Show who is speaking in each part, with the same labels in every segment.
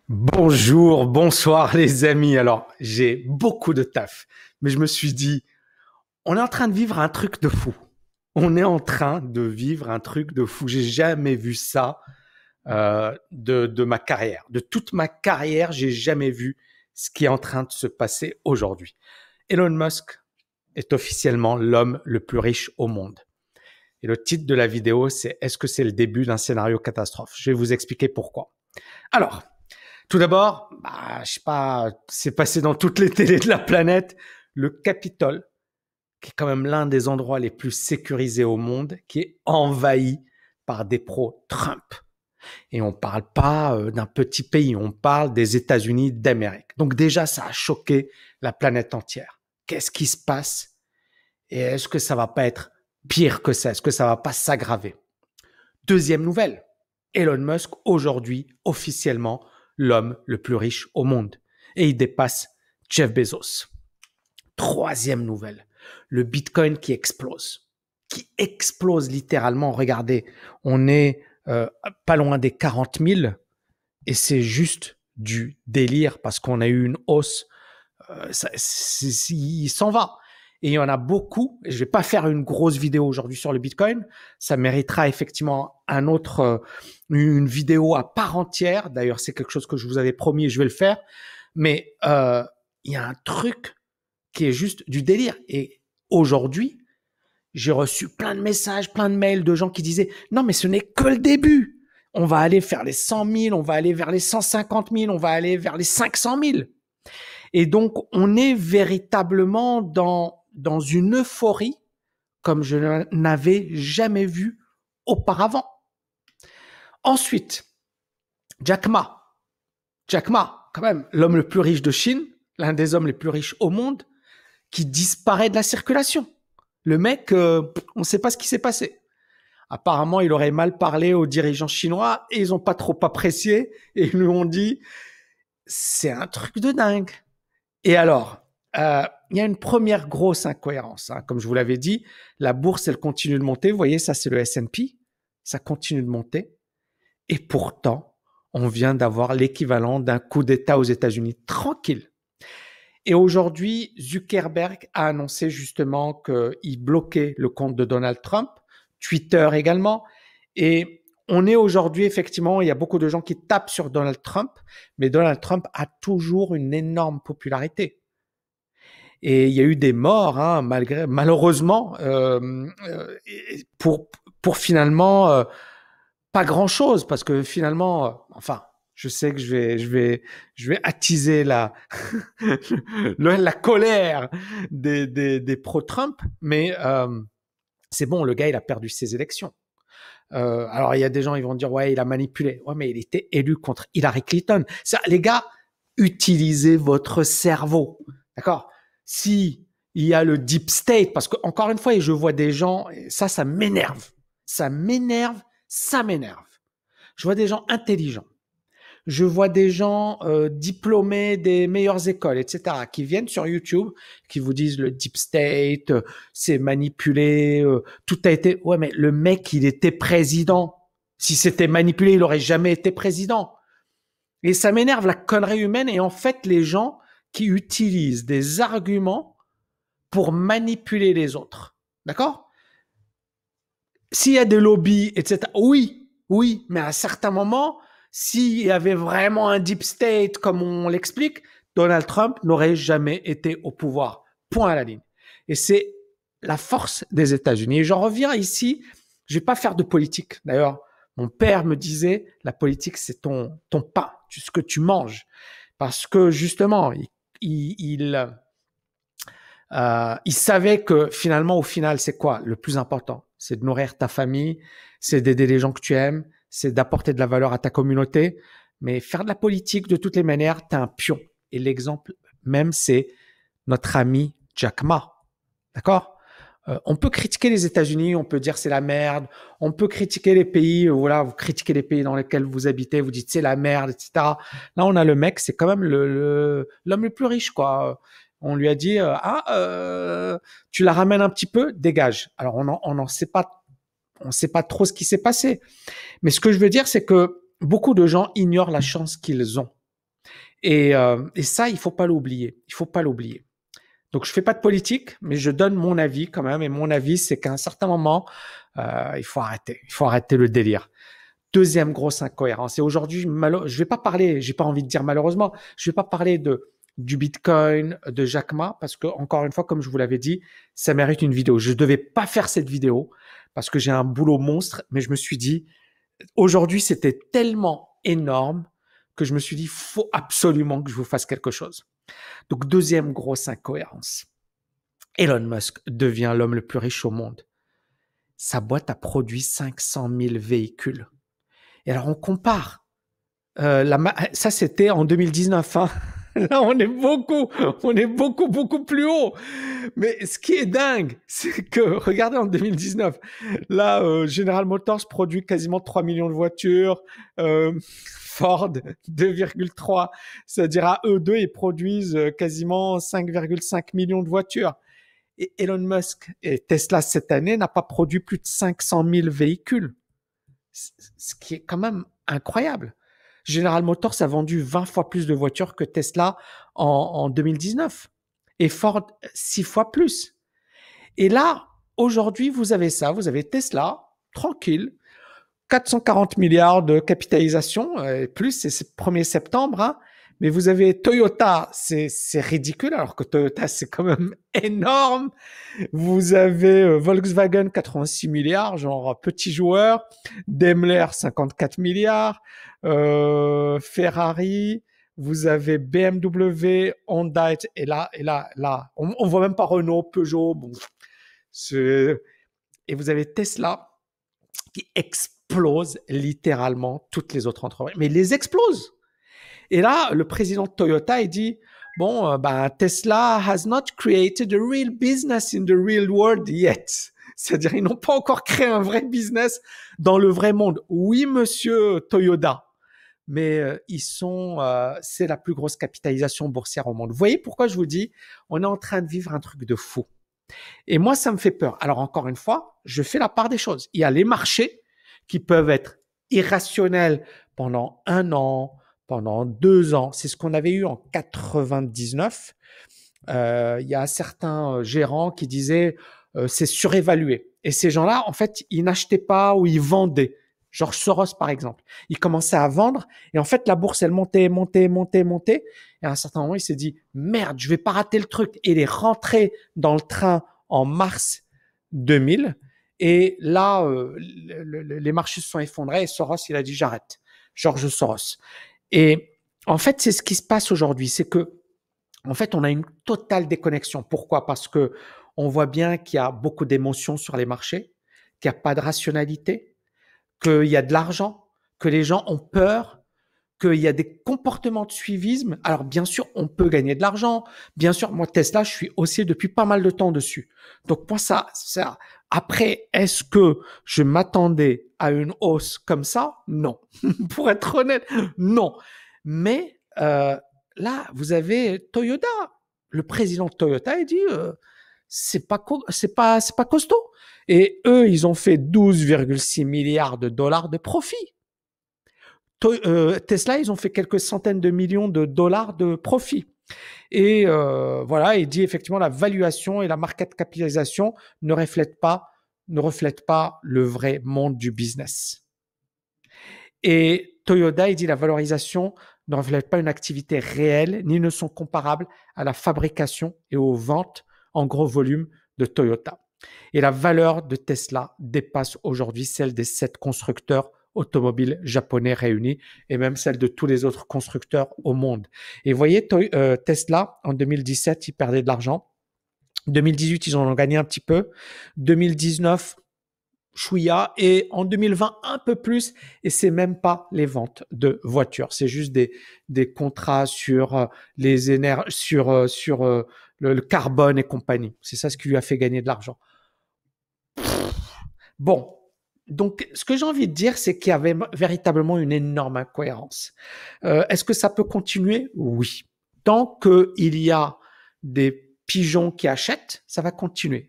Speaker 1: Bonjour, bonsoir les amis. Alors, j'ai beaucoup de taf, mais je me suis dit, on est en train de vivre un truc de fou. On est en train de vivre un truc de fou. J'ai jamais vu ça de ma carrière. De toute ma carrière, j'ai jamais vu ce qui est en train de se passer aujourd'hui. Elon Musk est officiellement l'homme le plus riche au monde. Et le titre de la vidéo, c'est Est-ce que c'est le début d'un scénario catastrophe? Je vais vous expliquer pourquoi. Alors, tout d'abord, je sais pas, c'est passé dans toutes les télés de la planète, le Capitole, qui est quand même l'un des endroits les plus sécurisés au monde, qui est envahi par des pro-Trump. Et on parle pas d'un petit pays, on parle des États-Unis d'Amérique. Donc déjà, ça a choqué la planète entière. Qu'est-ce qui se passe? Et est-ce que ça va pas être pire que ça? Est-ce que ça va pas s'aggraver? Deuxième nouvelle, Elon Musk, aujourd'hui, officiellement, l'homme le plus riche au monde. Et il dépasse Jeff Bezos. Troisième nouvelle, le Bitcoin qui explose. Qui explose littéralement. Regardez, on est pas loin des 40 000 et c'est juste du délire parce qu'on a eu une hausse. Il s'en va. Et il y en a beaucoup. Je vais pas faire une grosse vidéo aujourd'hui sur le Bitcoin. Ça méritera effectivement une vidéo à part entière. D'ailleurs, c'est quelque chose que je vous avais promis et je vais le faire. Mais il y a un truc qui est juste du délire. Et aujourd'hui, j'ai reçu plein de messages, plein de mails de gens qui disaient « Non, mais ce n'est que le début. On va aller faire les 100 000, on va aller vers les 150 000, on va aller vers les 500 000. » Et donc, on est véritablement dans une euphorie comme je n'avais jamais vu auparavant. Ensuite, Jack Ma. Jack Ma, quand même, l'homme le plus riche de Chine, l'un des hommes les plus riches au monde, qui disparaît de la circulation. Le mec, on ne sait pas ce qui s'est passé. Apparemment, il aurait mal parlé aux dirigeants chinois et ils n'ont pas trop apprécié et ils lui ont dit « C'est un truc de dingue ». Et alors, il y a une première grosse incohérence. Comme je vous l'avais dit, la bourse, elle continue de monter. Vous voyez, ça, c'est le S&P. Ça continue de monter. Et pourtant, on vient d'avoir l'équivalent d'un coup d'État aux États-Unis. Tranquille. Et aujourd'hui, Zuckerberg a annoncé justement qu'il bloquait le compte de Donald Trump, Twitter également. Et on est aujourd'hui, effectivement, il y a beaucoup de gens qui tapent sur Donald Trump, mais Donald Trump a toujours une énorme popularité. Et il y a eu des morts, malheureusement, pour finalement pas grand-chose, parce que finalement, je sais que je vais attiser la colère des pro-Trump, mais c'est bon, le gars, il a perdu ses élections. Alors, il y a des gens, ils vont dire, ouais, il a manipulé. Ouais, mais il était élu contre Hillary Clinton. Ça, les gars, utilisez votre cerveau. D'accord? Si il y a le deep state, parce que encore une fois, et je vois des gens, et ça m'énerve. Ça m'énerve, ça m'énerve. Je vois des gens intelligents. Je vois des gens diplômés des meilleures écoles, etc., qui viennent sur YouTube, qui vous disent le deep state, c'est manipulé, tout a été... Ouais, mais le mec, il était président. Si c'était manipulé, il aurait jamais été président. Et ça m'énerve, la connerie humaine. Et en fait, les gens qui utilisent des arguments pour manipuler les autres. D'accord? S'il y a des lobbies, etc., oui, mais à certains moments... S'il y avait vraiment un deep state, comme on l'explique, Donald Trump n'aurait jamais été au pouvoir. Point à la ligne. Et c'est la force des États-Unis. Et j'en reviens ici, je ne vais pas faire de politique. D'ailleurs, mon père me disait, la politique, c'est ton pain, ce que tu manges. Parce que justement, il savait que finalement, au final, c'est quoi le plus important? C'est de nourrir ta famille, c'est d'aider les gens que tu aimes, c'est d'apporter de la valeur à ta communauté. Mais faire de la politique, de toutes les manières, t'es un pion. Et l'exemple même, c'est notre ami Jack Ma. D'accord? On peut critiquer les États-Unis, on peut dire c'est la merde, on peut critiquer les pays, voilà, vous critiquez les pays dans lesquels vous habitez, vous dites c'est la merde, etc. Là, on a le mec, c'est quand même l'homme le plus riche, quoi. On lui a dit tu la ramènes un petit peu, dégage. Alors on sait pas trop ce qui s'est passé. Mais ce que je veux dire, c'est que beaucoup de gens ignorent la chance qu'ils ont. Et ça, il faut pas l'oublier. Il faut pas l'oublier. Donc, je fais pas de politique, mais je donne mon avis quand même. Et mon avis, c'est qu'à un certain moment, il faut arrêter. Il faut arrêter le délire. Deuxième grosse incohérence. Et aujourd'hui, je vais pas parler, j'ai pas envie de dire malheureusement, je vais pas parler du Bitcoin, de Jack Ma, parce que encore une fois, comme je vous l'avais dit, ça mérite une vidéo. Je devais pas faire cette vidéo parce que j'ai un boulot monstre, mais je me suis dit, aujourd'hui, c'était tellement énorme que je me suis dit, faut absolument que je vous fasse quelque chose. Donc, deuxième grosse incohérence. Elon Musk devient l'homme le plus riche au monde. Sa boîte a produit 500 000 véhicules. Et alors, on compare. Ça, c'était en 2019. Hein. Là, on est beaucoup plus haut. Mais ce qui est dingue, c'est que, regardez en 2019, là, General Motors produit quasiment 3 millions de voitures. Ford 2,3, c'est-à-dire à eux deux, ils produisent quasiment 5,5 millions de voitures. Et Elon Musk et Tesla cette année n'a pas produit plus de 500 000 véhicules, ce qui est quand même incroyable. General Motors a vendu 20 fois plus de voitures que Tesla en 2019 et Ford 6 fois plus. Et là, aujourd'hui, vous avez ça, vous avez Tesla, tranquille, 440 milliards de capitalisation, plus c'est le 1er septembre, hein. Mais vous avez Toyota, c'est ridicule, alors que Toyota, c'est quand même énorme. Vous avez Volkswagen, 86 milliards, genre petit joueur. Daimler, 54 milliards. Ferrari, vous avez BMW, Honda, et là, on voit même pas Renault, Peugeot, bon. Et vous avez Tesla, qui explose littéralement toutes les autres entreprises. Mais ils les explosent. Et là, le président de Toyota, il dit, bon, Tesla has not created a real business in the real world yet. C'est-à-dire, ils n'ont pas encore créé un vrai business dans le vrai monde. Oui, monsieur Toyota. Mais c'est la plus grosse capitalisation boursière au monde. Vous voyez pourquoi je vous dis, on est en train de vivre un truc de fou. Et moi, ça me fait peur. Alors, encore une fois, je fais la part des choses. Il y a les marchés qui peuvent être irrationnels pendant 1 an, pendant 2 ans. C'est ce qu'on avait eu en 99. Il y a certains gérants qui disaient c'est surévalué. Et ces gens-là, en fait, ils n'achetaient pas ou ils vendaient. George Soros, par exemple. Il commençait à vendre et en fait, la bourse, elle montait. Et à un certain moment, il s'est dit, merde, je vais pas rater le truc. Et il est rentré dans le train en mars 2000. Et là, les marchés se sont effondrés et Soros, il a dit, j'arrête. George Soros. Et en fait, c'est ce qui se passe aujourd'hui. C'est que, en fait, on a une totale déconnexion. Pourquoi? Parce que on voit bien qu'il y a beaucoup d'émotions sur les marchés, qu'il n'y a pas de rationalité, qu'il y a de l'argent, que les gens ont peur, qu'il y a des comportements de suivisme. Alors, bien sûr, on peut gagner de l'argent. Bien sûr, moi, Tesla, je suis haussier depuis pas mal de temps dessus. Donc, moi, ça. Après, est-ce que je m'attendais à une hausse comme ça? Non. Pour être honnête, non. Mais là, vous avez Toyota. Le président de Toyota, il dit c'est pas costaud. Et eux, ils ont fait 12,6 milliards de dollars de profit. Tesla, ils ont fait quelques centaines de millions de dollars de profit. Et voilà, il dit effectivement la valuation et la market capitalisation ne reflètent pas le vrai monde du business. Et Toyota, il dit la valorisation ne reflète pas une activité réelle ni ne sont comparables à la fabrication et aux ventes en gros volume de Toyota. Et la valeur de Tesla dépasse aujourd'hui celle des 7 constructeurs automobiles japonais réunis et même celle de tous les autres constructeurs au monde. Et vous voyez, Tesla, en 2017, ils perdaient de l'argent. 2018, ils en ont gagné un petit peu. 2019, chouïa. Et en 2020, un peu plus. Et c'est même pas les ventes de voitures. C'est juste des contrats sur les énergies, sur le carbone et compagnie. C'est ça ce qui lui a fait gagner de l'argent. Bon. Donc, ce que j'ai envie de dire, c'est qu'il y avait véritablement une énorme incohérence. Est-ce que ça peut continuer? Oui. Tant qu'il y a des pigeons qui achètent, ça va continuer.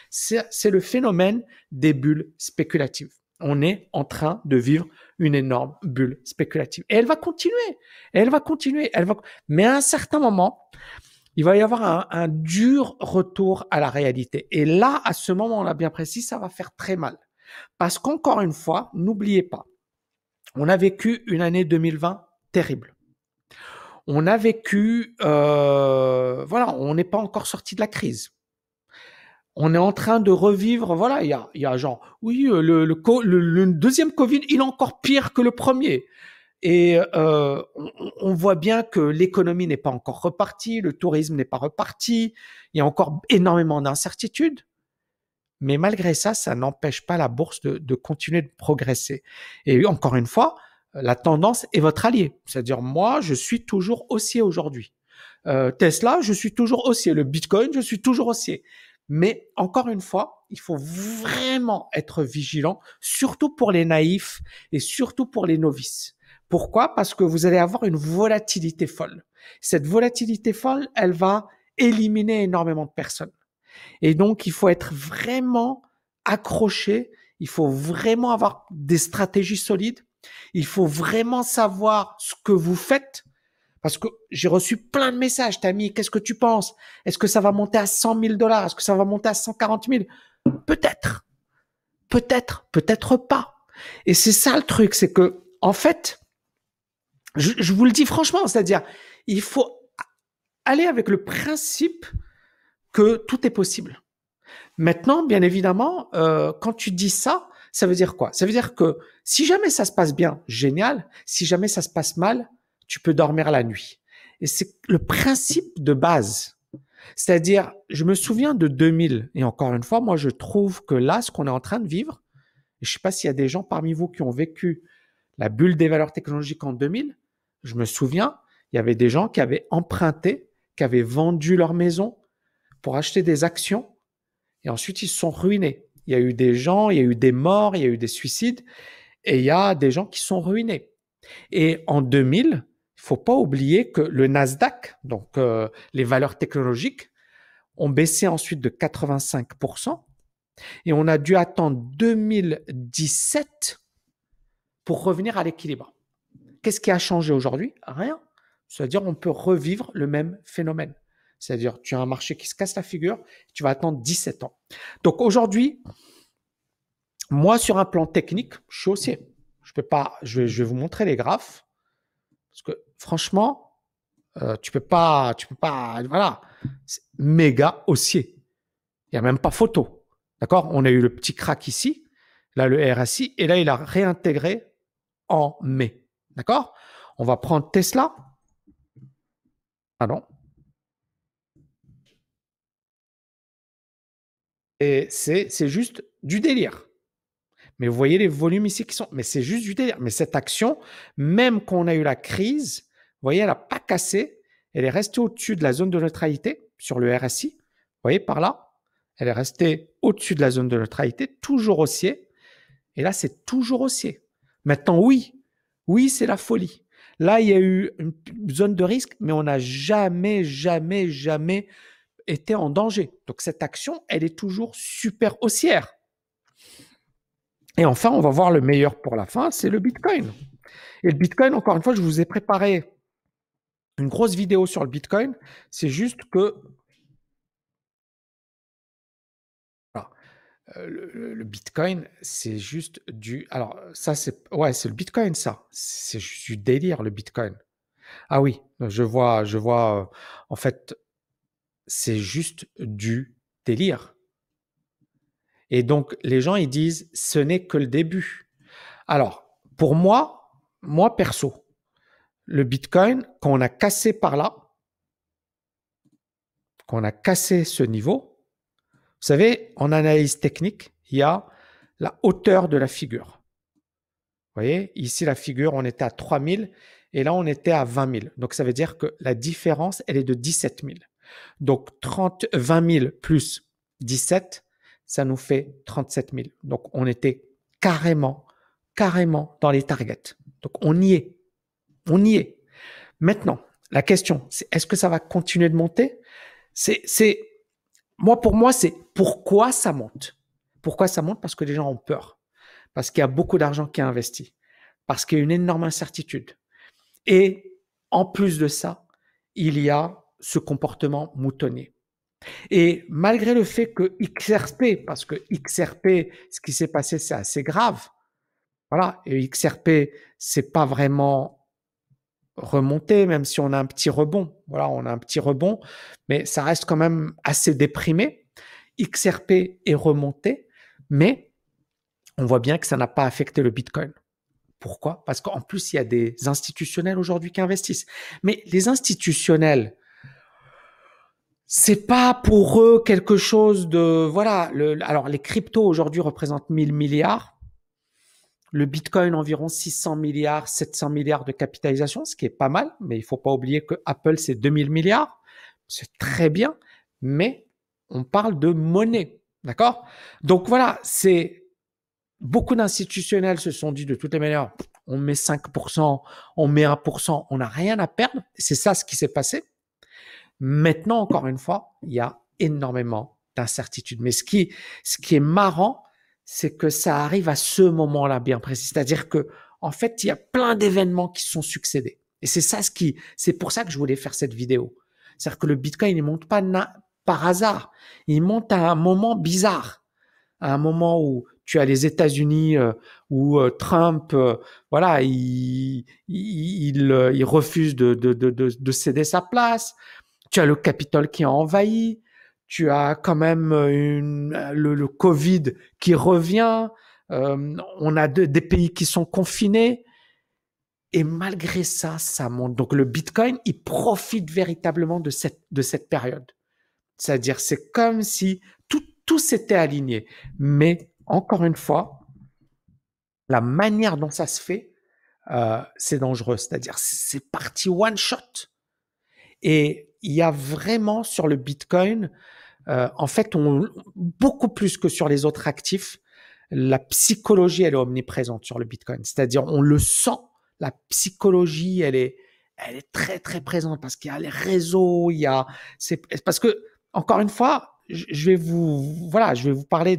Speaker 1: C'est le phénomène des bulles spéculatives. On est en train de vivre une énorme bulle spéculative. Et elle va continuer. Elle va continuer. Mais à un certain moment, il va y avoir un dur retour à la réalité. Et là, à ce moment, on l'a bien précis, ça va faire très mal. Parce qu'encore une fois, n'oubliez pas, on a vécu une année 2020 terrible. On a vécu, voilà, on n'est pas encore sorti de la crise. On est en train de revivre, voilà, il y a genre, oui, le deuxième Covid, il est encore pire que le premier. Et on voit bien que l'économie n'est pas encore repartie, le tourisme n'est pas reparti, il y a encore énormément d'incertitudes. Mais malgré ça, ça n'empêche pas la bourse de continuer de progresser. Et encore une fois, la tendance est votre allié. C'est-à-dire, moi, je suis toujours haussier aujourd'hui. Tesla, je suis toujours haussier. Le Bitcoin, je suis toujours haussier. Mais encore une fois, il faut vraiment être vigilant, surtout pour les naïfs et surtout pour les novices. Pourquoi? Parce que vous allez avoir une volatilité folle. Cette volatilité folle, elle va éliminer énormément de personnes. Et donc, il faut être vraiment accroché. Il faut vraiment avoir des stratégies solides. Il faut vraiment savoir ce que vous faites. Parce que j'ai reçu plein de messages. Tammy, qu'est-ce que tu penses? Est-ce que ça va monter à 100 000 $? Est-ce que ça va monter à 140 000? Peut-être. Peut-être pas. Et c'est ça le truc. C'est que, en fait, je vous le dis franchement, c'est-à-dire, il faut aller avec le principe que tout est possible. Maintenant, bien évidemment, quand tu dis ça, ça veut dire quoi? Ça veut dire que si jamais ça se passe bien, génial. Si jamais ça se passe mal, tu peux dormir la nuit. Et c'est le principe de base. C'est-à-dire, je me souviens de 2000. Et encore une fois, moi, je trouve que là, ce qu'on est en train de vivre, et je ne sais pas s'il y a des gens parmi vous qui ont vécu la bulle des valeurs technologiques en 2000. Je me souviens, il y avait des gens qui avaient emprunté, qui avaient vendu leur maison pour acheter des actions. Et ensuite, ils se sont ruinés. Il y a eu des gens, il y a eu des morts, il y a eu des suicides, et il y a des gens qui sont ruinés. Et en 2000, il ne faut pas oublier que le Nasdaq, donc les valeurs technologiques, ont baissé ensuite de 85%, et on a dû attendre 2017 pour revenir à l'équilibre. Qu'est-ce qui a changé aujourd'hui? Rien. C'est-à-dire on peut revivre le même phénomène. C'est-à-dire, tu as un marché qui se casse la figure, tu vas attendre 17 ans. Donc aujourd'hui, moi, sur un plan technique, je suis haussier. Je vais vous montrer les graphes. Parce que franchement, tu peux pas, voilà, c'est méga haussier. Il n'y a même pas photo. D'accord? On a eu le petit crack ici, là le RSI, et là il a réintégré en mai. D'accord? On va prendre Tesla. Ah non. Et c'est juste du délire. Mais vous voyez les volumes ici qui sont... Mais c'est juste du délire. Mais cette action, même quand on a eu la crise, vous voyez, elle n'a pas cassé. Elle est restée au-dessus de la zone de neutralité sur le RSI. Vous voyez par là, elle est restée au-dessus de la zone de neutralité, toujours haussier. Et là, c'est toujours haussier. Maintenant, oui, c'est la folie. Là, il y a eu une zone de risque, mais on n'a jamais été en danger. Donc, cette action, elle est toujours super haussière. Et enfin, on va voir le meilleur pour la fin, c'est le Bitcoin. Et le Bitcoin, encore une fois, je vous ai préparé une grosse vidéo sur le Bitcoin. C'est juste que voilà, le Bitcoin, c'est juste du... Alors, ça, c'est le Bitcoin, ça. C'est juste du délire, le Bitcoin. Ah oui, je vois, en fait, c'est juste du délire. Et donc, les gens, ils disent, ce n'est que le début. Alors, pour moi perso, le Bitcoin, quand on a cassé par là, quand on a cassé ce niveau, vous savez, en analyse technique, il y a la hauteur de la figure. Vous voyez, ici, la figure, on était à 3000 et là, on était à 20 000. Donc, ça veut dire que la différence, elle est de 17 000. Donc, 20 000 plus 17, ça nous fait 37 000. Donc, on était carrément dans les targets. Donc, on y est. Maintenant, la question, c'est est-ce que ça va continuer de monter? Pour moi, c'est pourquoi ça monte. Pourquoi ça monte? Parce que les gens ont peur. parce qu'il y a beaucoup d'argent qui est investi, parce qu'il y a une énorme incertitude. Et en plus de ça, il y a ce comportement moutonnier. Et malgré le fait que XRP, parce que XRP, ce qui s'est passé, c'est assez grave. Voilà. Et XRP, c'est pas vraiment remonté, même si on a un petit rebond. Voilà, on a un petit rebond, mais ça reste quand même assez déprimé. XRP est remonté, mais on voit bien que ça n'a pas affecté le Bitcoin. Pourquoi? Parce qu'en plus, il y a des institutionnels aujourd'hui qui investissent. Mais les institutionnels, c'est pas pour eux quelque chose de, voilà, alors les cryptos aujourd'hui représentent 1000 milliards. Le Bitcoin environ 600 milliards, 700 milliards de capitalisation, ce qui est pas mal, mais il faut pas oublier que Apple c'est 2000 milliards. C'est très bien, mais on parle de monnaie. D'accord? Donc voilà, c'est beaucoup d'institutionnels se sont dit de toutes les manières, on met 5%, on met 1%, on n'a rien à perdre. C'est ça ce qui s'est passé. Maintenant, encore une fois, il y a énormément d'incertitudes. Mais ce qui est marrant, c'est que ça arrive à ce moment-là bien précis. C'est-à-dire que, en fait, il y a plein d'événements qui se sont succédés. Et c'est pour ça que je voulais faire cette vidéo. C'est-à-dire que le Bitcoin, il monte pas par hasard. Il monte à un moment bizarre. À un moment où tu as les États-Unis, où Trump, voilà, il refuse de céder sa place. Tu as le Capitole qui a envahi, tu as quand même le Covid qui revient, on a des pays qui sont confinés, et malgré ça, ça monte. Donc le Bitcoin, il profite véritablement de cette période. C'est-à-dire, c'est comme si tout s'était aligné. Mais encore une fois, la manière dont ça se fait, c'est dangereux. C'est-à-dire, c'est parti one shot. Et il y a vraiment sur le Bitcoin, en fait, beaucoup plus que sur les autres actifs, la psychologie, elle est omniprésente sur le Bitcoin. C'est-à-dire, on le sent, la psychologie, elle est très, très présente parce qu'il y a les réseaux, c'est parce que, encore une fois, je vais vous parler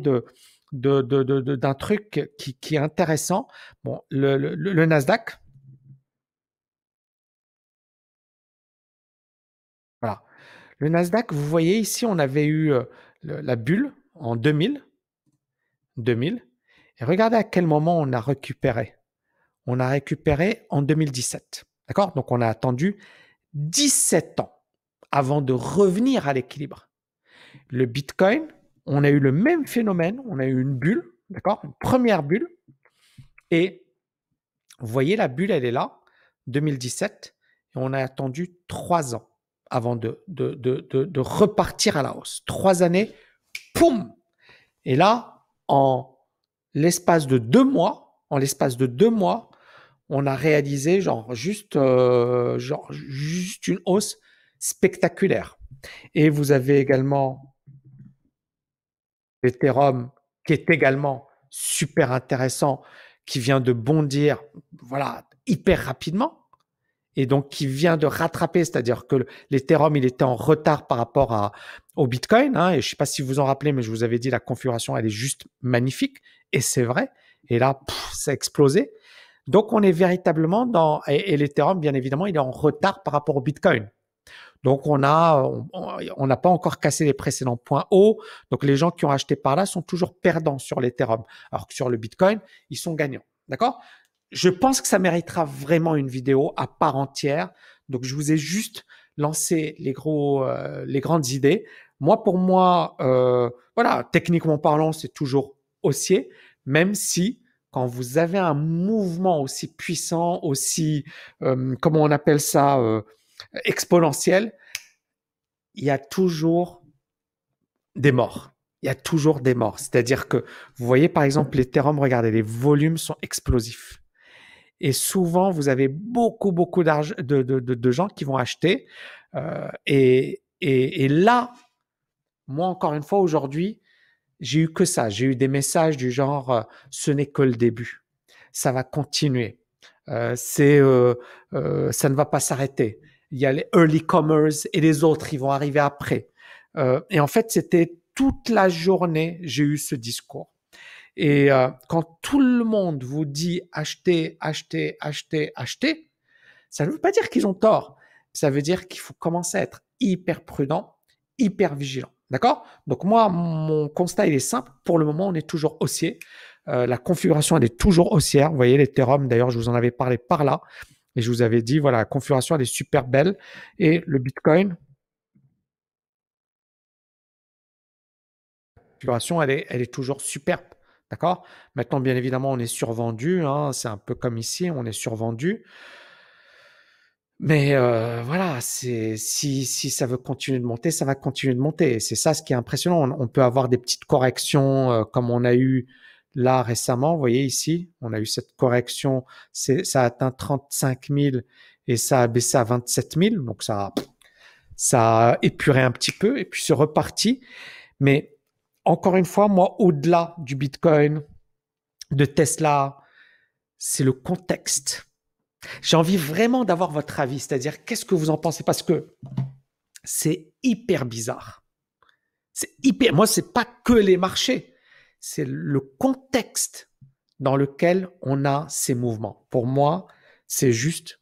Speaker 1: d'un truc qui est intéressant. Bon, le Nasdaq, voilà. Le Nasdaq, vous voyez ici, on avait eu la bulle en 2000. Et regardez à quel moment on a récupéré. On a récupéré en 2017. D'accord? Donc, on a attendu 17 ans avant de revenir à l'équilibre. Le Bitcoin, on a eu le même phénomène. On a eu une bulle, d'accord? Une première bulle. Et vous voyez, la bulle, elle est là, 2017. Et on a attendu 3 ans avant de repartir à la hausse. 3 années, poum! Et là, en l'espace de 2 mois, on a réalisé juste une hausse spectaculaire. Et vous avez également Ethereum qui est également super intéressant, qui vient de bondir, voilà, hyper rapidement. Et donc qui vient de rattraper, c'est-à-dire que l'Ethereum, il était en retard par rapport au Bitcoin, hein, et je ne sais pas si vous vous en rappelez, mais je vous avais dit la configuration, elle est juste magnifique, et c'est vrai. Et là, ça a explosé. Donc on est véritablement et l'Ethereum, bien évidemment, il est en retard par rapport au Bitcoin. Donc on n'a pas encore cassé les précédents points hauts. Donc les gens qui ont acheté par là sont toujours perdants sur l'Ethereum, alors que sur le Bitcoin, ils sont gagnants. D'accord? Je pense que ça méritera vraiment une vidéo à part entière. Donc, je vous ai juste lancé les grandes idées. Pour moi, voilà, techniquement parlant, c'est toujours haussier, même si quand vous avez un mouvement aussi puissant, aussi, comment on appelle ça, exponentiel, il y a toujours des morts. Il y a toujours des morts. C'est-à-dire que vous voyez, par exemple, l'Ethereum, regardez, les volumes sont explosifs. Et souvent, vous avez beaucoup de gens qui vont acheter. Et là, moi, encore une fois, aujourd'hui, j'ai eu que ça. J'ai eu des messages du genre ce n'est que le début. Ça va continuer. Ça ne va pas s'arrêter. Il y a les early comers et les autres, ils vont arriver après. Et en fait, c'était toute la journée, j'ai eu ce discours. Et quand tout le monde vous dit acheter, acheter, acheter, acheter, ça ne veut pas dire qu'ils ont tort. Ça veut dire qu'il faut commencer à être hyper prudent, hyper vigilant. D'accord? Donc moi, mon constat, il est simple. Pour le moment, on est toujours haussier. La configuration, elle est toujours haussière. Vous voyez, l'Ethereum, d'ailleurs, je vous en avais parlé par là. Et je vous avais dit, voilà, la configuration, elle est super belle. Et le Bitcoin, la configuration, elle est toujours superbe. D'accord? Maintenant, bien évidemment, on est survendu. Hein, c'est un peu comme ici, on est survendu. Mais voilà, si ça veut continuer de monter, ça va continuer de monter. C'est ça ce qui est impressionnant. On peut avoir des petites corrections comme on a eu là récemment. Vous voyez ici, on a eu cette correction. Ça a atteint 35 000 et ça a baissé à 27 000. Donc ça a épuré un petit peu et puis c'est reparti. Mais encore une fois, moi, au-delà du Bitcoin, de Tesla, c'est le contexte. J'ai envie vraiment d'avoir votre avis, c'est-à-dire qu'est-ce que vous en pensez parce que c'est hyper bizarre. C'est hyper. Moi, c'est pas que les marchés, c'est le contexte dans lequel on a ces mouvements. Pour moi, c'est juste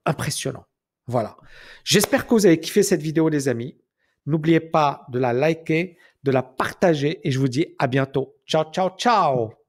Speaker 1: impressionnant. Voilà. J'espère que vous avez kiffé cette vidéo, les amis. N'oubliez pas de la liker, de la partager et je vous dis à bientôt. Ciao, ciao, ciao.